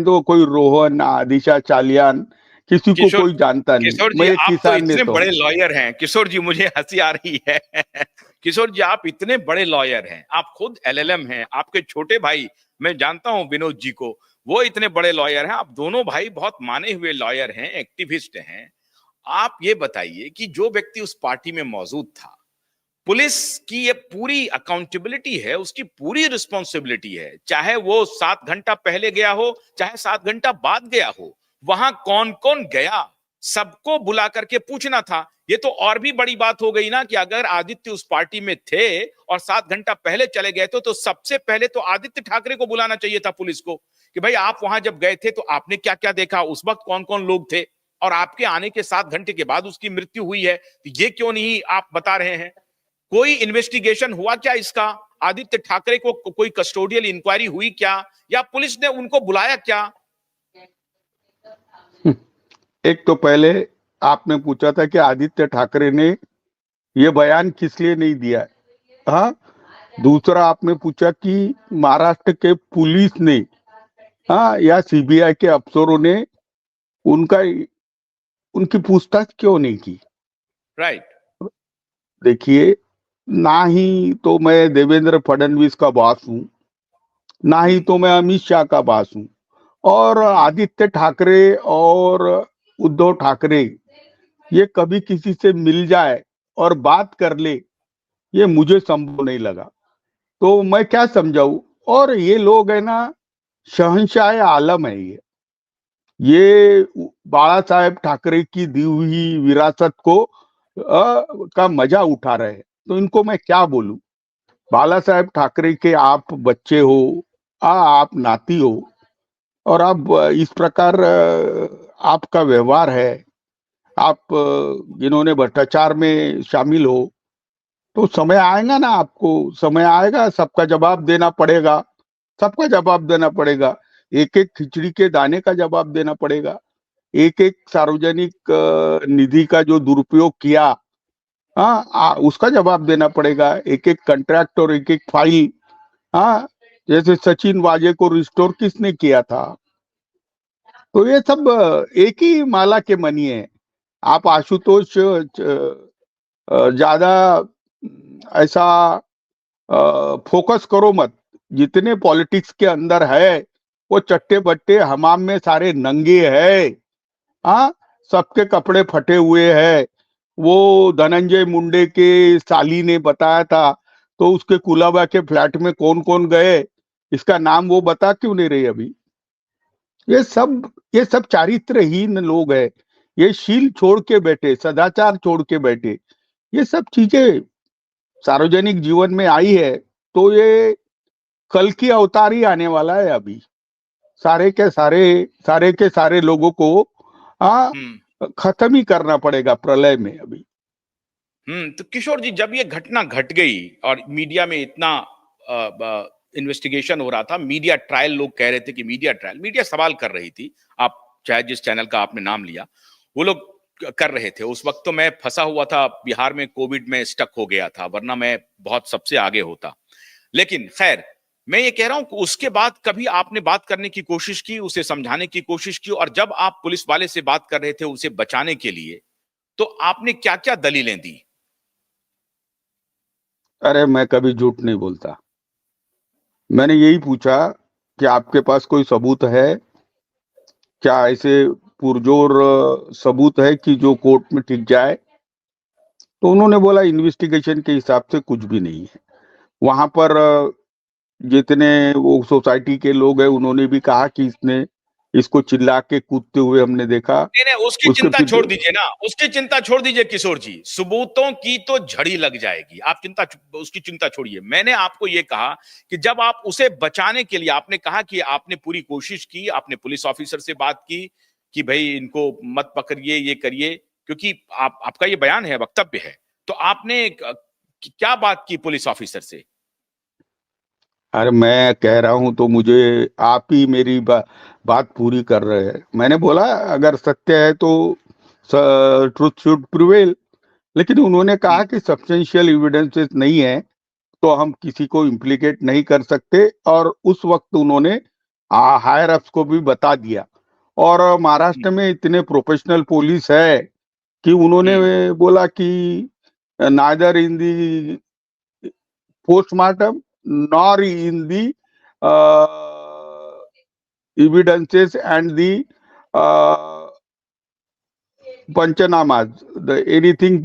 तो कोई रोहन, दिशा चालियान, किसी को किशोर कोई जानता नहीं। किशोर जी, मैं एक आप तो किसान इतने नेता बड़े हूँ। लॉयर हैं। किशोर जी, मुझे हंसी आ रही है। किशोर जी, आप इतने बड़े लॉयर हैं, आप खुद एलएलएम हैं, आपके छोटे भाई, मैं जानता हूं विनोद जी को, वो इतने बड़े लॉयर हैं। आप दोनों भाई बहुत माने हुए लॉयर हैं, एक्टिविस्ट हैं। आप ये बताइए कि जो व्यक्ति उस पार्टी में मौजूद था, पुलिस की ये पूरी अकाउंटेबिलिटी है, उसकी पूरी रिस्पॉन्सिबिलिटी है, चाहे वो 7 घंटा पहले गया हो, चाहे 7 घंटा बाद गया हो, वहां कौन कौन गया, सबको बुला करके पूछना था। ये तो और भी बड़ी बात हो गई ना कि अगर आदित्य उस पार्टी में थे और 7 घंटा पहले चले गए तो सबसे पहले तो आदित्य ठाकरे को बुलाना चाहिए था पुलिस को, कि भाई आप वहां जब गए थे तो आपने क्या क्या देखा, उस वक्त कौन कौन लोग थे, और आपके आने के 7 घंटे के बाद उसकी मृत्यु हुई है, तो ये क्यों नहीं आप बता रहे हैं? कोई इन्वेस्टिगेशन हुआ क्या इसका? आदित्य ठाकरे को कोई कस्टोडियल इंक्वायरी हुई क्या, या पुलिस ने उनको बुलाया क्या? एक तो पहले आपने पूछा था कि आदित्य ठाकरे ने ये बयान किस लिए नहीं दिया है। हाँ, दूसरा आपने पूछा कि महाराष्ट्र के पुलिस ने, हाँ, या सीबीआई के अफसरों ने उनका उनकी पूछताछ क्यों नहीं की। राइट। देखिए, ना ही तो मैं देवेंद्र फडणवीस का बॉस हूँ, ना ही तो मैं अमित शाह का बॉस हूँ, और आदित्य ठाकरे और उद्धव ठाकरे ये कभी किसी से मिल जाए और बात कर ले, ये मुझे संभव नहीं लगा। तो मैं क्या समझाऊं। और ये लोग है ना, शहंशाह आलम है ये बाला साहेब ठाकरे की दी हुई विरासत को का मजा उठा रहे हैं। तो इनको मैं क्या बोलूं। बाला साहेब ठाकरे के आप बच्चे हो, आप नाती हो, और आप इस प्रकार आपका व्यवहार है, आप जिन्होंने भ्रष्टाचार में शामिल हो, तो समय आएगा ना, आपको समय आएगा, सबका जवाब देना पड़ेगा। सबका जवाब देना पड़ेगा। एक एक खिचड़ी के दाने का जवाब देना पड़ेगा। एक एक सार्वजनिक निधि का जो दुरुपयोग किया, हाँ, उसका जवाब देना पड़ेगा। एक एक कॉन्ट्रैक्ट और एक एक फाइल, हाँ, जैसे सचिन वाजे को रिस्टोर किसने किया था। तो ये सब एक ही माला के मनी है। आप आशुतोष ज्यादा ऐसा फोकस करो मत। जितने पॉलिटिक्स के अंदर है वो चट्टे बट्टे हमाम में सारे नंगे हैं। हाँ, सबके कपड़े फटे हुए हैं। वो धनंजय मुंडे के साली ने बताया था, तो उसके कुलाबा के फ्लैट में कौन कौन गए, इसका नाम वो बता क्यों नहीं रही अभी। ये सब चारित्रहीन लोग हैं। ये शील छोड़ के बैठे, सदाचार छोड़ के बैठे, ये सब चीजें सार्वजनिक जीवन में आई है। तो ये कल की अवतार ही आने वाला है अभी। सारे के सारे लोगों को खत्म ही करना पड़ेगा प्रलय में अभी। तो किशोर जी, जब ये घटना घट गई और मीडिया में इतना इन्वेस्टिगेशन हो रहा था, मीडिया ट्रायल लोग कह रहे थे कि मीडिया ट्रायल, मीडिया सवाल कर रही थी, आप चाहे जिस चैनल का आपने नाम लिया, वो लोग कर रहे थे। उस वक्त तो मैं फंसा हुआ था बिहार में, कोविड में स्टक हो गया था, वरना मैं बहुत सबसे आगे होता। लेकिन खैर, मैं ये कह रहा हूं कि उसके बाद कभी आपने बात करने की कोशिश की, उसे समझाने की कोशिश की, और जब आप पुलिस वाले से बात कर रहे थे उसे बचाने के लिए, तो आपने क्या क्या दलीलें दी? अरे, मैं कभी झूठ नहीं बोलता। मैंने यही पूछा कि आपके पास कोई सबूत है क्या, ऐसे पुरजोर सबूत है कि जो कोर्ट में टिक जाए। तो उन्होंने बोला इन्वेस्टिगेशन के हिसाब से कुछ भी नहीं है। वहां पर जितने वो सोसाइटी के लोग हैं उन्होंने भी कहा कि इसको चिल्ला के कूदते हुए हमने देखा। नहीं नहीं, उसकी उसके चिंता फिर छोड़ दीजिए ना, उसकी चिंता छोड़ दीजिए किशोर जी, सबूतों की तो झड़ी लग जाएगी, आप उसकी चिंता छोड़िए। मैंने आपको यह कहा कि जब आप उसे बचाने के लिए, आपने कहा कि आपने पूरी कोशिश की, आपने पुलिस ऑफिसर से बात की कि भाई इनको मत पकड़िए, ये करिए, क्योंकि आपका ये बयान है, वक्तव्य है, तो आपने क्या बात की पुलिस ऑफिसर से? अरे, मैं कह रहा हूं तो मुझे आप ही मेरी बात पूरी कर रहे हैं। मैंने बोला अगर सत्य है तो ट्रुथ शुड प्रिवेल। लेकिन उन्होंने कहा कि सब्सटेंशियल एविडेंसेस नहीं है तो हम किसी को इम्प्लीकेट नहीं कर सकते। और उस वक्त उन्होंने हायर अप्स को भी बता दिया। और महाराष्ट्र हम्म में इतने प्रोफेशनल पुलिस है कि उन्होंने हम्म बोला कि neither in the postmortem nor in the evidences and the uh, panchnamas the anything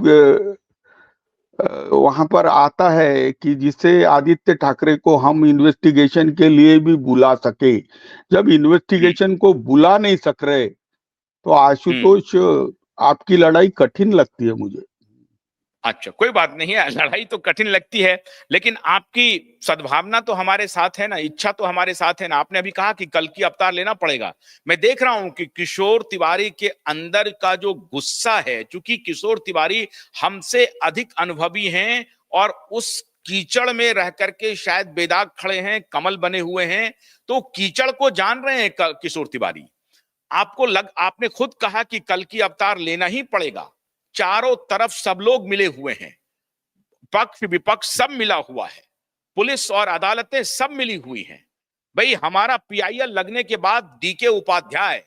वहां पर आता है कि जिससे आदित्य ठाकरे को हम इन्वेस्टिगेशन के लिए भी बुला सके। जब हम्म इन्वेस्टिगेशन को बुला नहीं सक रहे तो हम्म आशुतोष आपकी लड़ाई कठिन लगती है मुझे। अच्छा, कोई बात नहीं है, लड़ाई तो कठिन लगती है, लेकिन आपकी सद्भावना तो हमारे साथ है ना, इच्छा तो हमारे साथ है ना। आपने अभी कहा कि कल की अवतार लेना पड़ेगा। मैं देख रहा हूं कि किशोर तिवारी के अंदर का जो गुस्सा है, क्योंकि किशोर तिवारी हमसे अधिक अनुभवी हैं और उस कीचड़ में रह करके शायद बेदाग खड़े हैं, कमल बने हुए हैं, तो कीचड़ को जान रहे हैं किशोर तिवारी। आपने खुद कहा कि कल की अवतार लेना ही पड़ेगा। चारों तरफ सब लोग मिले हुए हैं, पक्ष विपक्ष सब मिला हुआ है, पुलिस और अदालतें सब मिली हुई हैं। भाई, हमारा पीआईएल लगने के बाद डीके उपाध्याय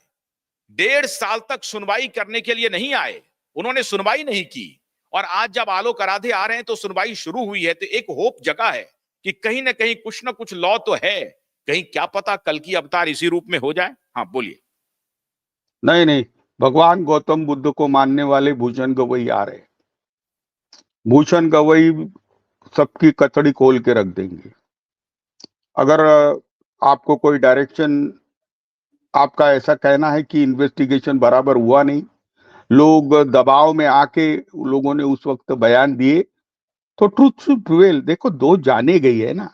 1.5 साल तक सुनवाई करने के लिए नहीं आए, उन्होंने सुनवाई नहीं की। और आज जब आलोक आराधे आ रहे हैं तो सुनवाई शुरू हुई है, तो एक होप जगा है कि कहीं ना कहीं कुछ ना कुछ लॉ तो है। कहीं क्या पता कल की अवतार इसी रूप में हो जाए। हाँ, बोलिए। नहीं नहीं, भगवान गौतम बुद्ध को मानने वाले भूषण गवई आ रहे। भूषण गवई सबकी कचड़ी खोल के रख देंगे। अगर आपको कोई डायरेक्शन, आपका ऐसा कहना है कि इन्वेस्टिगेशन बराबर हुआ नहीं, लोग दबाव में आके लोगों ने उस वक्त बयान दिए, तो ट्रूथ शुड प्रिवेल। देखो, दो जाने गई है ना।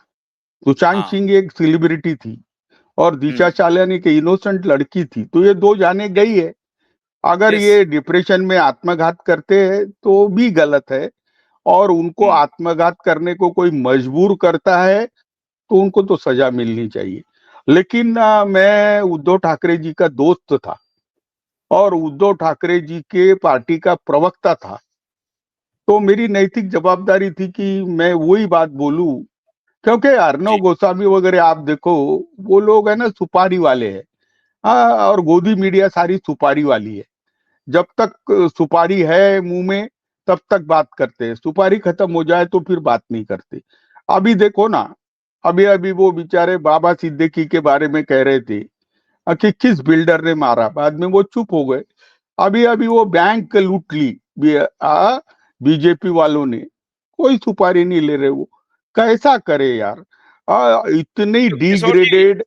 सुशांत हाँ। सिंह एक सेलिब्रिटी थी और दिशा हम्म चालियानी की इनोसेंट लड़की थी, तो ये दो जाने गई है। अगर यस। ये डिप्रेशन में आत्मघात करते हैं तो भी गलत है, और उनको हम्म आत्मघात करने को कोई मजबूर करता है तो उनको तो सजा मिलनी चाहिए। लेकिन मैं उद्धव ठाकरे जी का दोस्त था और उद्धव ठाकरे जी के पार्टी का प्रवक्ता था, तो मेरी नैतिक जवाबदारी थी कि मैं वही बात बोलूं। क्योंकि अर्णव जी। गोस्वामी वगैरह आप देखो, वो लोग है ना सुपारी वाले हैं। हाँ, और गोदी मीडिया सारी सुपारी वाली है। जब तक सुपारी है मुंह में तब तक बात करते हैं, सुपारी खत्म हो जाए तो फिर बात नहीं करते। अभी देखो ना, अभी अभी वो बेचारे बाबा सिद्दीकी के बारे में कह रहे थे कि किस बिल्डर ने मारा, बाद में वो चुप हो गए। अभी अभी वो बैंक लूट ली बीजेपी वालों ने, कोई सुपारी नहीं ले रहे वो। कैसा करे यार, इतनी किशोर जी, डिग्रेडेड।